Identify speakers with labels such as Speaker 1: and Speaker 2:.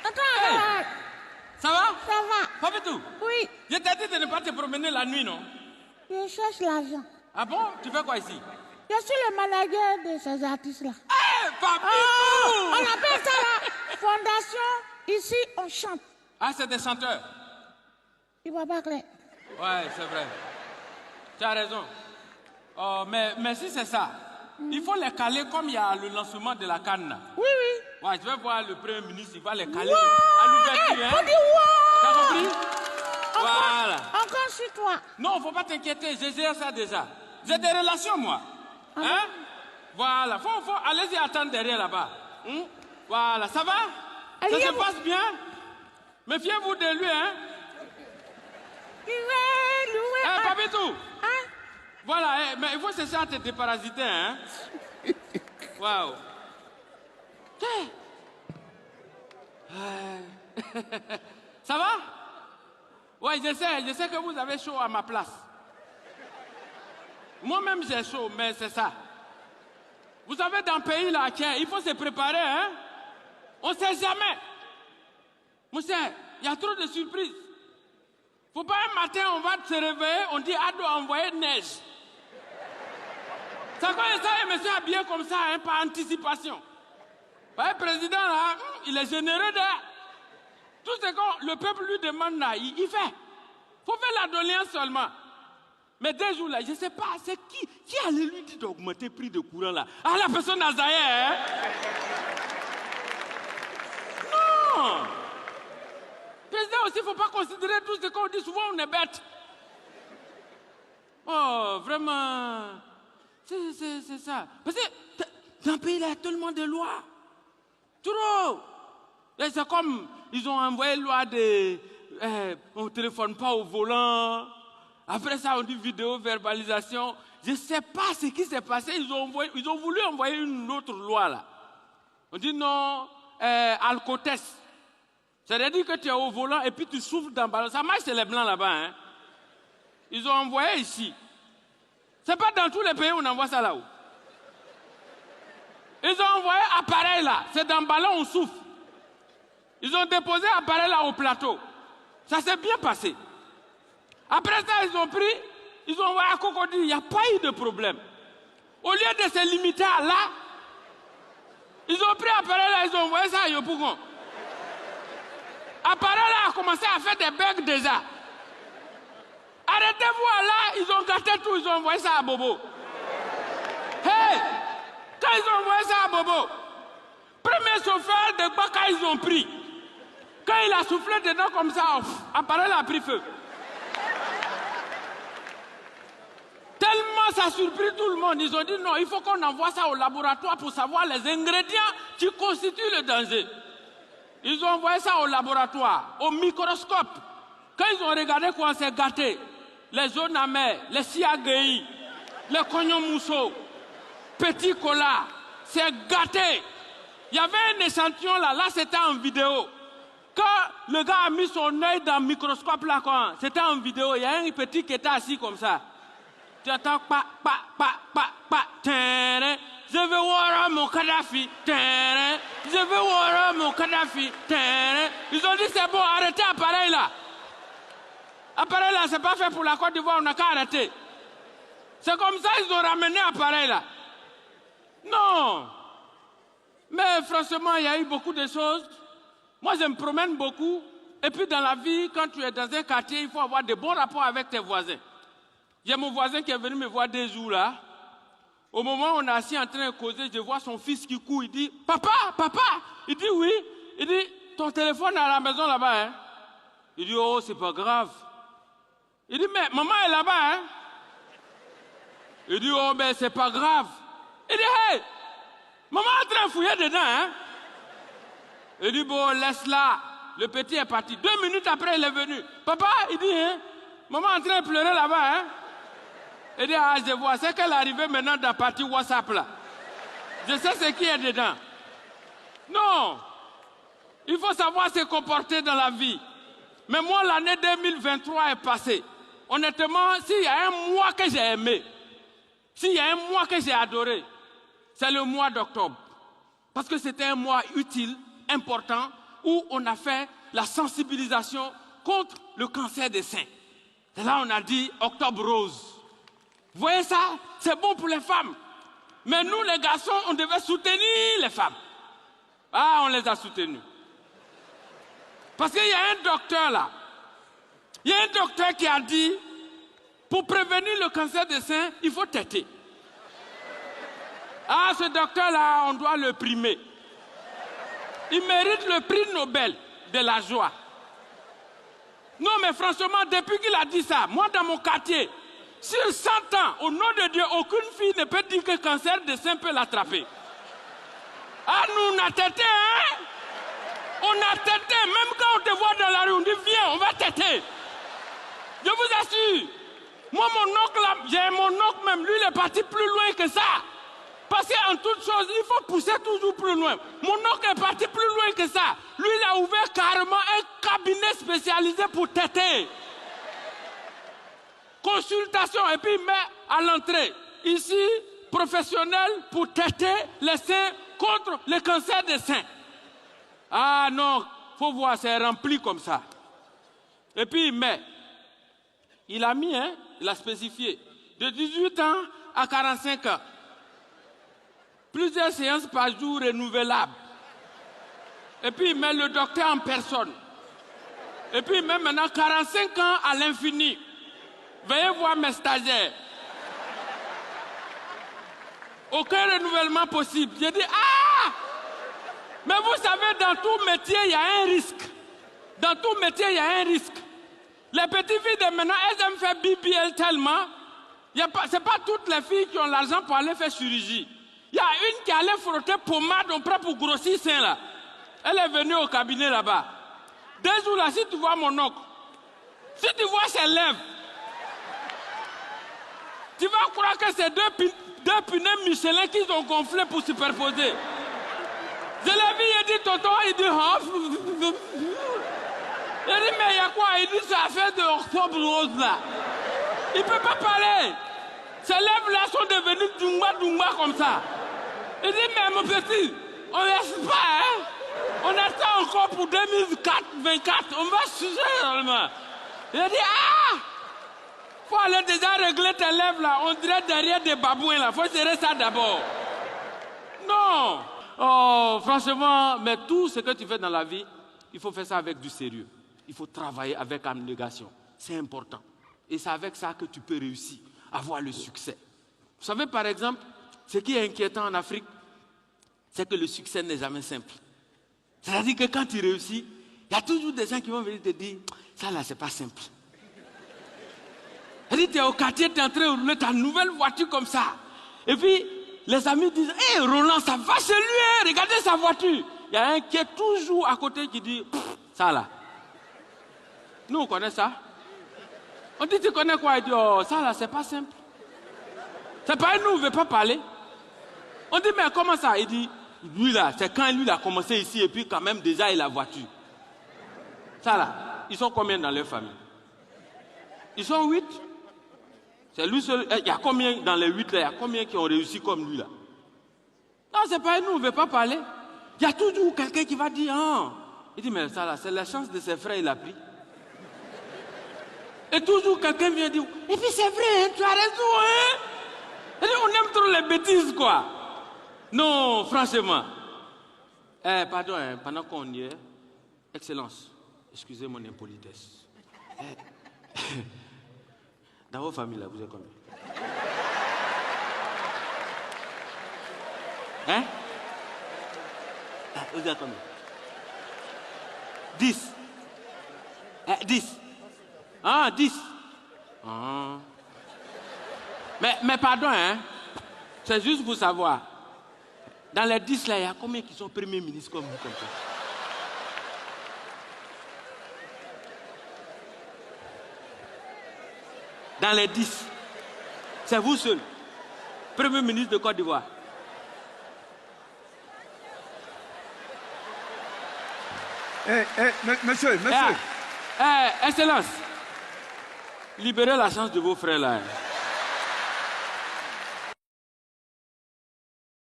Speaker 1: Attends,
Speaker 2: Ça va?
Speaker 1: Ça va.
Speaker 2: Papitou?
Speaker 1: Oui.
Speaker 2: Je t'ai dit de ne pas te promener la nuit, non?
Speaker 1: Je cherche l'argent.
Speaker 2: Ah bon? Tu fais quoi ici?
Speaker 1: Je suis le manager de ces artistes-là.
Speaker 2: Hé, Papitou!
Speaker 1: On appelle ça la fondation. Ici, on chante.
Speaker 2: Ah, c'est des chanteurs?
Speaker 1: Tu vois pas clair?
Speaker 2: Ouais, c'est vrai. Tu as raison. Oh, mais si c'est ça, il faut les caler comme il y a le lancement de la canne.
Speaker 1: Oui, oui.
Speaker 2: Ouais, je vais voir le Premier ministre, il va les caler
Speaker 1: Wow!
Speaker 2: à l'ouverture.
Speaker 1: On dit wow!
Speaker 2: T'as compris? Voilà.
Speaker 1: Encore sur toi.
Speaker 2: Non, faut pas t'inquiéter, je gère ça déjà. J'ai des relations, moi. Hein? Voilà, faut allez-y attendre derrière là-bas. Voilà, ça va? Ça se passe bien? Méfiez-vous de lui, hein?
Speaker 1: Loué.
Speaker 2: Papitou!
Speaker 1: Hein?
Speaker 2: Voilà, mais il faut chercher à te déparasiter, hein? Waouh! Ça va? Ouais, je sais que vous avez chaud à ma place. Moi-même j'ai chaud, mais c'est ça. Vous savez, dans le pays là, tiens, il faut se préparer, hein? On ne sait jamais. Monsieur, il y a trop de surprises. Faut pas un matin, on va se réveiller, on dit Ado a envoyé neige. Ça connaît ça, et monsieur habillé comme ça, hein, par anticipation. Le président là, il est généreux de tout ce que le peuple lui demande là, il fait. Faut faire la doléance seulement. Mais 2 jours là, je ne sais pas, c'est qui allait lui dire d'augmenter le prix de courant là? Ah, la personne d'Azaïe, hein? Non! Président aussi, il ne faut pas considérer tout ce qu'on dit. Souvent, on est bête. Oh, vraiment. C'est ça. Parce que dans le pays, là, il y a tellement de lois. Trop. Et c'est comme, ils ont envoyé une loi de... on ne téléphone pas au volant. Après ça, on dit vidéo, verbalisation. Je ne sais pas ce qui s'est passé. Ils ont voulu envoyer une autre loi, là. On dit non, alcotest. C'est-à-dire que tu es au volant et puis tu souffles dans le ballon. Ça marche chez les blancs là-bas. Hein? Ils ont envoyé ici. Ce n'est pas dans tous les pays où on envoie ça là-haut. Ils ont envoyé appareil là. C'est dans le ballon, on souffle. Ils ont déposé appareil là au plateau. Ça s'est bien passé. Après ça, ils ont envoyé à Cocody. Il n'y a pas eu de problème. Au lieu de se limiter à là, ils ont pris appareil là, ils ont envoyé ça à Yopougon. Appareil là a commencé à faire des bugs déjà. Arrêtez-vous là, ils ont gâté tout, ils ont envoyé ça à Bobo. Hey! Quand ils ont envoyé ça à Bobo, premier chauffeur de Baka, ils ont pris. Quand il a soufflé dedans comme ça, appareil là a pris feu. Tellement ça a surpris tout le monde, ils ont dit non, il faut qu'on envoie ça au laboratoire pour savoir les ingrédients qui constituent le danger. Ils ont envoyé ça au laboratoire, au microscope. Quand ils ont regardé comment c'est gâté, les zones amères, les siagéi, les cognomousso, petit cola, c'est gâté. Il y avait un échantillon là c'était en vidéo. Quand le gars a mis son œil dans le microscope là, c'était en vidéo, il y a un petit qui était assis comme ça. Tu entends je veux voir mon Kadhafi. Je veux voir mon Kadhafi. Ils ont dit c'est bon, arrêtez l'appareil là. L'appareil là, c'est pas fait pour la Côte d'Ivoire, on n'a qu'à arrêter. C'est comme ça qu'ils ont ramené l'appareil là. Non. Mais franchement, il y a eu beaucoup de choses. Moi, je me promène beaucoup. Et puis dans la vie, quand tu es dans un quartier, il faut avoir de bons rapports avec tes voisins. Il y a mon voisin qui est venu me voir 2 jours là. Au moment où on est assis en train de causer, je vois son fils qui court. Il dit, papa, papa. Il dit, oui. Il dit, ton téléphone est à la maison là-bas. Hein? Il dit, oh, c'est pas grave. Il dit, mais maman est là-bas. Hein? Il dit, oh, mais c'est pas grave. Il dit, hey, maman est en train de fouiller dedans. Hein? Il dit, bon, laisse-la. Le petit est parti. 2 minutes après, il est venu. Papa, il dit, hein, maman est en train de pleurer là-bas. Hein? Il dit, ah, je vois, c'est qu'elle est arrivée maintenant dans la partie WhatsApp là. Je sais ce qui est dedans. Non, il faut savoir se comporter dans la vie. Mais moi, l'année 2023 est passée. Honnêtement, s'il y a un mois que j'ai aimé, s'il y a un mois que j'ai adoré, c'est le mois d'octobre. Parce que c'était un mois utile, important, où on a fait la sensibilisation contre le cancer des seins. Et là, on a dit Octobre Rose. Vous voyez ça? C'est bon pour les femmes. Mais nous, les garçons, on devait soutenir les femmes. Ah, on les a soutenus. Parce qu'il y a un docteur là. Il y a un docteur qui a dit, pour prévenir le cancer des seins, il faut téter. Ah, ce docteur-là, on doit le primer. Il mérite le prix Nobel de la joie. Non, mais franchement, depuis qu'il a dit ça, moi, dans mon quartier, sur 100 ans, au nom de Dieu, aucune fille ne peut dire que le cancer des seins peut l'attraper. Ah, nous, on a tété, hein? On a tété. Même quand on te voit dans la rue, on dit, viens, on va téter. Je vous assure. Moi, mon oncle, là, j'ai mon oncle même, lui, il est parti plus loin que ça. Parce qu'en toute chose, il faut pousser toujours plus loin. Mon oncle est parti plus loin que ça. Lui, il a ouvert carrément un cabinet spécialisé pour téter. Consultation, et puis il met à l'entrée, ici, professionnel pour téter les seins contre le cancer des seins. Ah non, faut voir, c'est rempli comme ça. Et puis il met, il a mis, hein, il a spécifié, de 18 ans à 45 ans. Plusieurs séances par jour renouvelables. Et puis il met le docteur en personne. Et puis il met maintenant 45 ans à l'infini. Veuillez voir mes stagiaires. Aucun renouvellement possible. J'ai dit, ah! Mais vous savez, dans tout métier, il y a un risque. Dans tout métier, il y a un risque. Les petites filles de maintenant, elles aiment faire BBL tellement. Ce n'est pas toutes les filles qui ont l'argent pour aller faire chirurgie. Il y a une qui allait frotter pommade, on prend pour grossir sein là. Elle est venue au cabinet là-bas. 2 jours là, si tu vois mon oncle, si tu vois ses lèvres, tu vas croire que c'est deux pneus Michelin qu'ils ont gonflés pour superposer. Je l'ai vu, il dit tonton, il dit oh. Il dit mais il y a quoi? Il dit c'est affaire de Octobre Rose là. Il ne peut pas parler. Ses lèvres là sont devenues dumba comme ça. Il dit mais mon petit, on ne laisse pas, hein? On attend encore pour 2024. On va sucer seulement. Il dit ah! Faut aller déjà régler tes lèvres là, on dirait derrière des babouins là, faut serrer ça d'abord. Non! Oh, franchement, mais tout ce que tu fais dans la vie, il faut faire ça avec du sérieux. Il faut travailler avec abnégation. C'est important. Et c'est avec ça que tu peux réussir, avoir le succès. Vous savez, par exemple, ce qui est inquiétant en Afrique, c'est que le succès n'est jamais simple. C'est-à-dire que quand tu réussis, il y a toujours des gens qui vont venir te dire, ça là, c'est pas simple. Tu es au quartier, tu es en train de rouler ta nouvelle voiture comme ça. Et puis, les amis disent, hé, Roland, ça va chez lui, hein, regardez sa voiture. Il y a un qui est toujours à côté qui dit, ça là. Nous, on connaît ça. On dit, tu connais quoi? Il dit, oh, ça là, c'est pas simple. C'est pas nous, on ne veut pas parler. On dit, mais comment ça? Il dit, lui là, c'est quand lui a commencé ici et puis quand même déjà il a la voiture. Ça là, ils sont combien dans leur famille? Ils sont 8. C'est lui seul. Il y a combien dans les 8 là? Il y a combien qui ont réussi comme lui là? Non, c'est pas nous, on ne veut pas parler. Il y a toujours quelqu'un qui va dire, ah. Il dit, mais ça là, c'est la chance de ses frères, il a pris. Et toujours quelqu'un vient dire, et puis c'est vrai, hein, tu as raison, hein? Et on aime trop les bêtises, quoi. Non, franchement. Pardon, hein, pendant qu'on y est, Excellence, excusez mon impolitesse. Dans vos familles, là, vous êtes combien? Hein? Vous êtes combien? 10. 10. Ah, 10. Ah. Mais pardon, hein? C'est juste pour savoir. Dans les 10 là, il y a combien qui sont premiers ministres comme vous, comme ça? Dans les 10. C'est vous seul. Premier ministre de Côte d'Ivoire.
Speaker 3: Monsieur.
Speaker 2: Excellence. Libérez la chance de vos frères là.